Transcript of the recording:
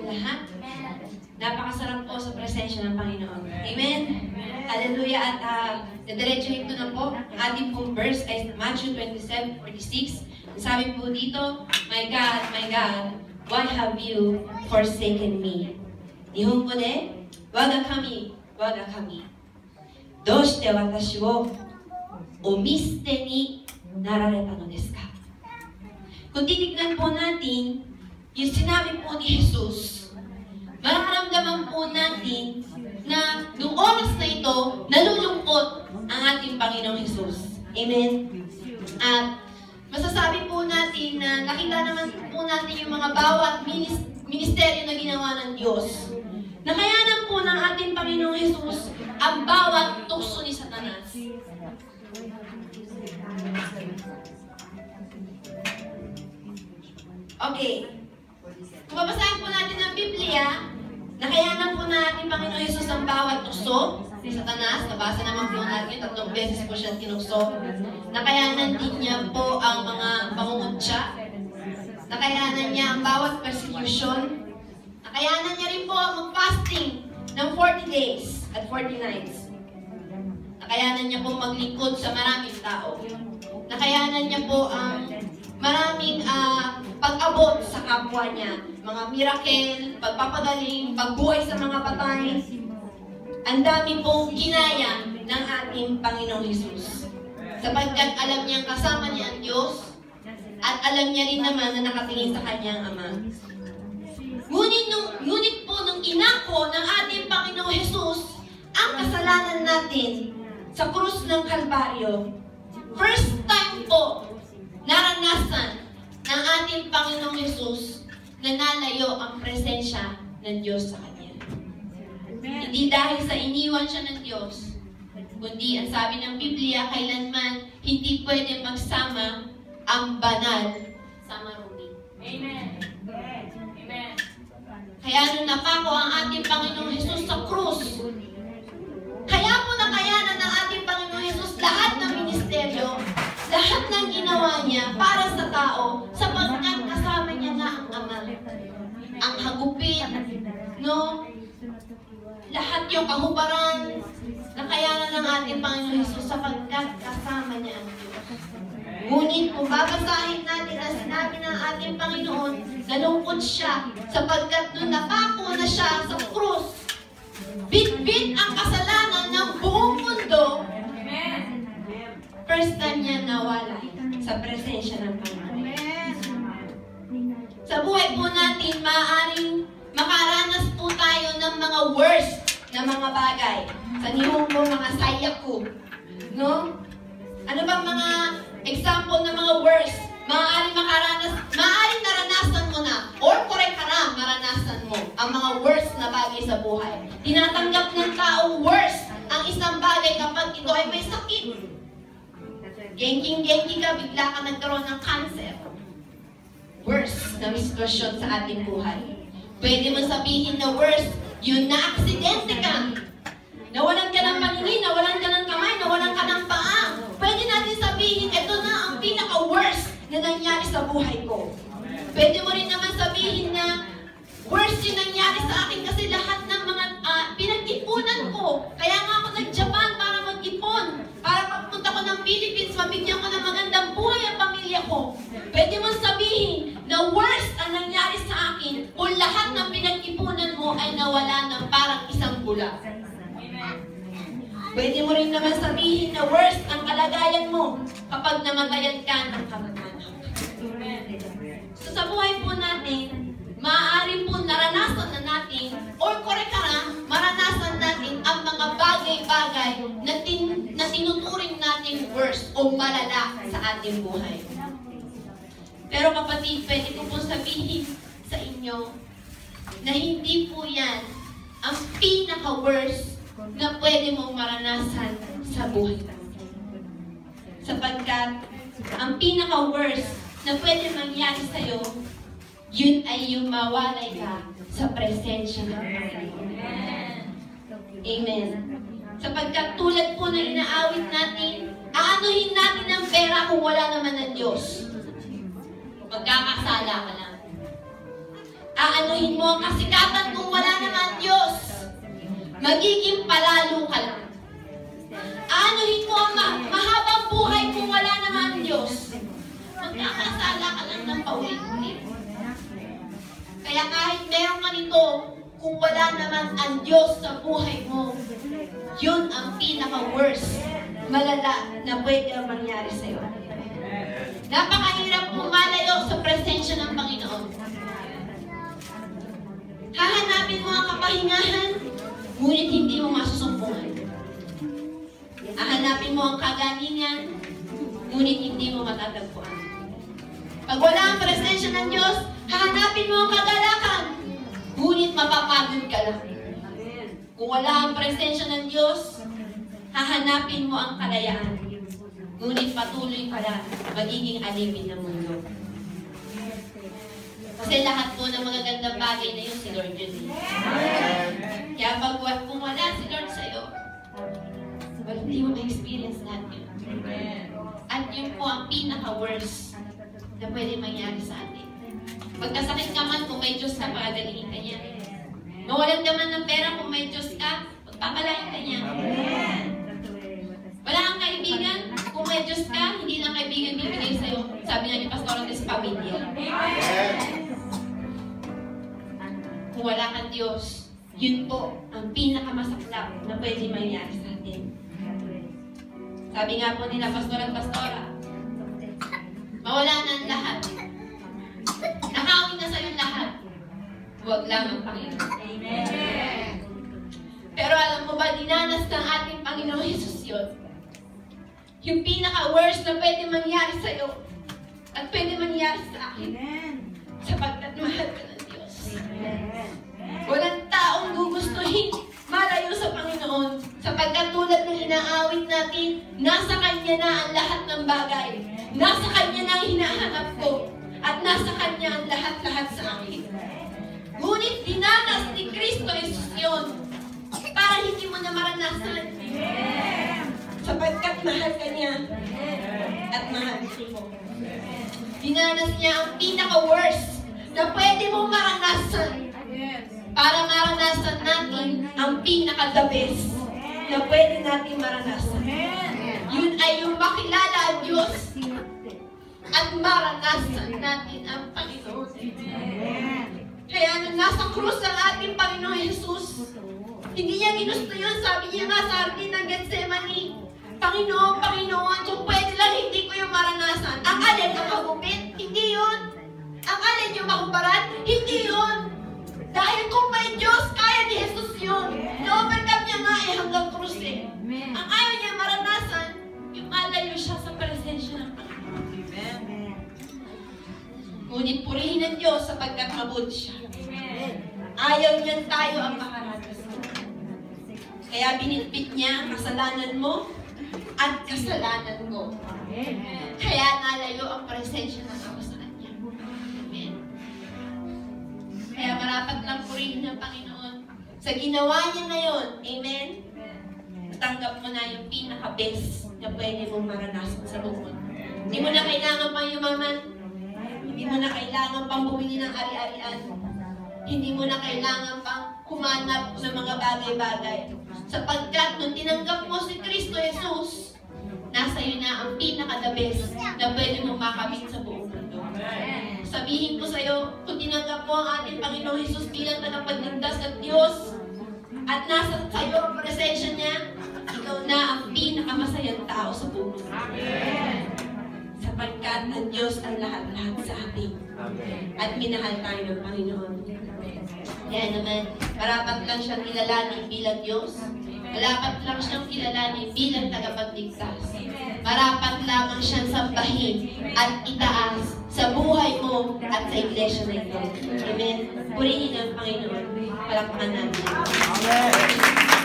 natin lahat? Napakasarap po sa presensya ng Panginoon. Amen? Hallelujah. At diretsuhin ko na po. Ang ating pong verse ay Matthew 27:46. Sabi po dito, my God, why have you forsaken me? Nihongo de, waga kami. どうして私をお見捨てになられたのですか? Kung titignan po natin, yung sinabi po ni Jesus, mararamdaman po natin na noong oras na ito, nalulungkot ang ating Panginoong Jesus. Amen? At masasabi po natin na nakita naman po natin yung mga bawat ministeryo na ginawa ng Diyos. Nakayanan po ng ating Panginoong Jesus ang bawat tukso ni Satanas. Okay. Kung babasahin po natin ang Biblia, nakayanan po ng ating Panginoong Jesus ang bawat tukso ni Satanas. Nabasa naman po natin, 3 beses po siya tinukso. Nakayanan din niya po ang mga pangungutya. Nakayanan niya ang bawat persecution. Nakayanan niya rin po ang mag-fasting ng 40 days at 40 nights. Nakayanan niya po maglingkod sa maraming tao. Nakayanan niya po ang maraming pag-abot sa kapwa niya. Mga miracle, pagpapagaling, pagbuhay sa mga patay. Ang dami pong ginaya ng ating Panginoong Jesus. Sapagkat alam niyang kasama niya ang Diyos at alam niya rin naman na nakatingin sa kanyang Ama. Ngunit po nung inako ng ating Panginoong Jesus ang kasalanan natin sa krus ng Kalbaryo, first time po naranasan ng ating Panginoong Jesus na nalayo ang presensya ng Diyos sa Kanya. Hindi dahil sa iniwan siya ng Diyos, kundi ang sabi ng Biblia, kailanman hindi pwede magsama ang banal sa marumi. Amen. Amen. Kaya nung napako ang ating Panginoong Jesus sa krus, kaya po nakayanan ng ating Panginoong Jesus lahat ng ministeryo, lahat ng ginawa niya para sa tao, sapagkat kasama niya nga ang Ama. Ang hagupit, no? Lahat yung kahubaran, nakayanan ng ating Panginoong Jesus sapagkat kasama niya ang Diyos. Ngunit kung babasahin natin ang sinabi ng ating Panginoon, nalungkot siya sapagkat nung napako na siya sa krus, bit-bit ang kasalanan ng buong mundo, first time niya nawala sa presensya ng Panginoon. Sa buhay po natin, maaaring makaranas po tayo ng mga worst na mga bagay. Sa Nihongo, mga sayaku. No? Ano bang mga example ng mga worst? Maaaring naranasan mo na, or correct ka na, maranasan mo ang mga worst na bagay sa buhay. Tinatanggap ng tao worst ang isang bagay kapag ito ay may sakit. Genking-genking ka, bigla ka nagkaroon ng cancer. Worst na sitwasyon sa ating buhay. Pwede mo sabihin na worst, yun na aksidente ka. Nawalan ka ng paningin, nawalan ka ng kamay, nawalan ka ng paa. Pwede natin sabihin, ito na ang pinaka-worst na nangyari sa buhay ko. Pwede mo rin naman sabihin na worst yung nangyari sa akin kasi lahat ng mga pinag-ipunan ko. Kaya nga ako nag-Japan para mag-ipon. Para pagpunta ko ng Philippines, mabigyan ko ng magandang buhay ang pamilya ko. Pwede mo sabihin na worst ang nangyari sa akin kung lahat ng pinag-ipunan mo ay nawala ng parang isang bula. Pwede mo rin naman sabihin na worst ang kalagayan mo kapag namatayan ka ng kamag-anak. So sa buhay po natin, maaari po naranasan na natin, or correct ka na, maranasan natin ang mga bagay-bagay na tinuturing natin worst o malala sa ating buhay. Pero kapatid, pwede ko po sabihin sa inyo na hindi po yan ang pinaka-worst na pwede mong maranasan sa buhay. Sapagkat ang pinaka-worst na pwede mangyari sa'yo, yun ay yung mawalay ka sa presensya ng Panginoon. Amen. Sapagkat tulad po na inaawit natin, aanuhin natin ang pera kung wala naman ng Diyos. Magkakasala ka lang. Aanuhin mo ang kasikatan kung wala naman Diyos. Magiging palalo ka lang. Aanuhin mo ang mahabang buhay kung wala naman Diyos. Magkakasala ka lang ng paulit-ulit. Kaya kahit meron ka nito, kung wala naman ang Diyos sa buhay mo, yun ang pinaka-worst, malala na pwede ang mangyari sa'yo. Napakahirap lumalayo sa presensya ng Panginoon. Hahanapin mo ang kapahingahan, ngunit hindi mo masusumpungan. Hahanapin mo ang kagalingan, ngunit hindi mo matatagpuan. Pag wala ang presensya ng Diyos, hahanapin mo ang kagalakan, ngunit mapapagod ka lang. Kung wala ang presensya ng Diyos, hahanapin mo ang kalayaan, ngunit patuloy ka lang magiging alipin ng mundo. Kasi lahat po ng magagandang bagay na yun, si Lord yun. Kaya kung wala si Lord sa'yo, hindi mo ma-experience lahat yun. At yun po ang pinaka-worst na pwede mangyari sa atin. Pagkasakit ka man, kung may Diyos ka, pagagalingin ka niya. Mawalan ka man ng pera, kung may Diyos ka, pagpapalain ka niya. Wala kang kaibigan, kung may Diyos ka, hindi lang kaibigan bibigay sa'yo. Sabi nga ni Pastor Otis, pamilya. Kung wala kang Diyos, yun po ang pinakamasaklap na pwede mangyari sa atin. Sabi nga po nila, Pastor at Pastora, mawala na ang lahat. Nakawin na sa'yo lahat. Huwag lang ang Panginoon. Amen. Pero alam mo ba, dinanas ng ating Panginoon Jesus yun. Yung pinaka-worst na pwede mangyari sa'yo at pwede mangyari sa akin. Sapagkat mahal ka ng Diyos. Walang taong gugustuhin malayo sa Panginoon. Sapagkat tulad ng inaawit natin, nasa Kanya na ang lahat ng bagay. Nasa Kanya na ang hinahanap ko. At nasa Kanya ang lahat-lahat sa akin. Ngunit dinanas ni Kristo Jesus yun para hindi mo na maranasan. Sapagkat mahal ka niya at mahal mo. Dinanas niya ang pinaka-worst na pwede mong maranasan para maranasan natin ang pinaka-the best na pwede natin maranasan. Yun ay yung makilala ang Diyos at maranasan natin ang Panginoon. Kaya nung nasa krus ang ating Panginoon Jesus, hindi niya ginusto yun. Sabi niya nga sa hardin ng Gethsemane, Panginoon, Panginoon, kung pwede lang hindi ko yung maranasan. Ang alin ang magupit? Hindi yun. Ang alin yung makubaran? Hindi yun. Dahil kung may Diyos, kaya ni Jesus yun. Na-overcome niya nga hanggang krus eh. Ang ayaw niya maranasan, yung malayo siya sa presensya ng Panginoon. Ngunit purihin ng Diyos sapagkat mabuti siya. Ayaw niyan tayo ang makaranas. Kaya binitbit niya ang kasalanan mo at kasalanan ko. Kaya nalayo ang presensya ng ako sa Kanya. Amen. Kaya marapat lang purihin ng Panginoon. Sa ginawa niya ngayon, amen, tanggap mo na yung pinaka-best na pwede mong maranasan sa mundo. Hindi mo na kailangan pang yumaman. Hindi mo na kailangan pang bumili ng ari-arian. Hindi mo na kailangan pang kumanap ng mga bagay-bagay. Sapagkat nung tinanggap mo si Kristo Jesus, nasa iyo na ang pinaka-the best na pwede mong makamit sa buong mundo. Sabihin ko sa iyo, kung tinanggap mo ang ating Panginoong Jesus bilang tagapagligtas at Diyos, at nasa sa iyo ang presensya niya, ikaw na ang pinakamasayang tao sa buong mundo. Sapagkat ang Diyos ang lahat-lahat sa atin. At minahal tayo ng Panginoon. Kaya naman, marapat lang siyang kilalanin bilang Diyos. Marapat lang siyang kilalanin bilang tagapagligtas. Marapat lamang siyang sambahin at itaas sa buhay mo at sa iglesia na ito. Amen. Purihin ang Panginoon. Palakpakan natin. Amen.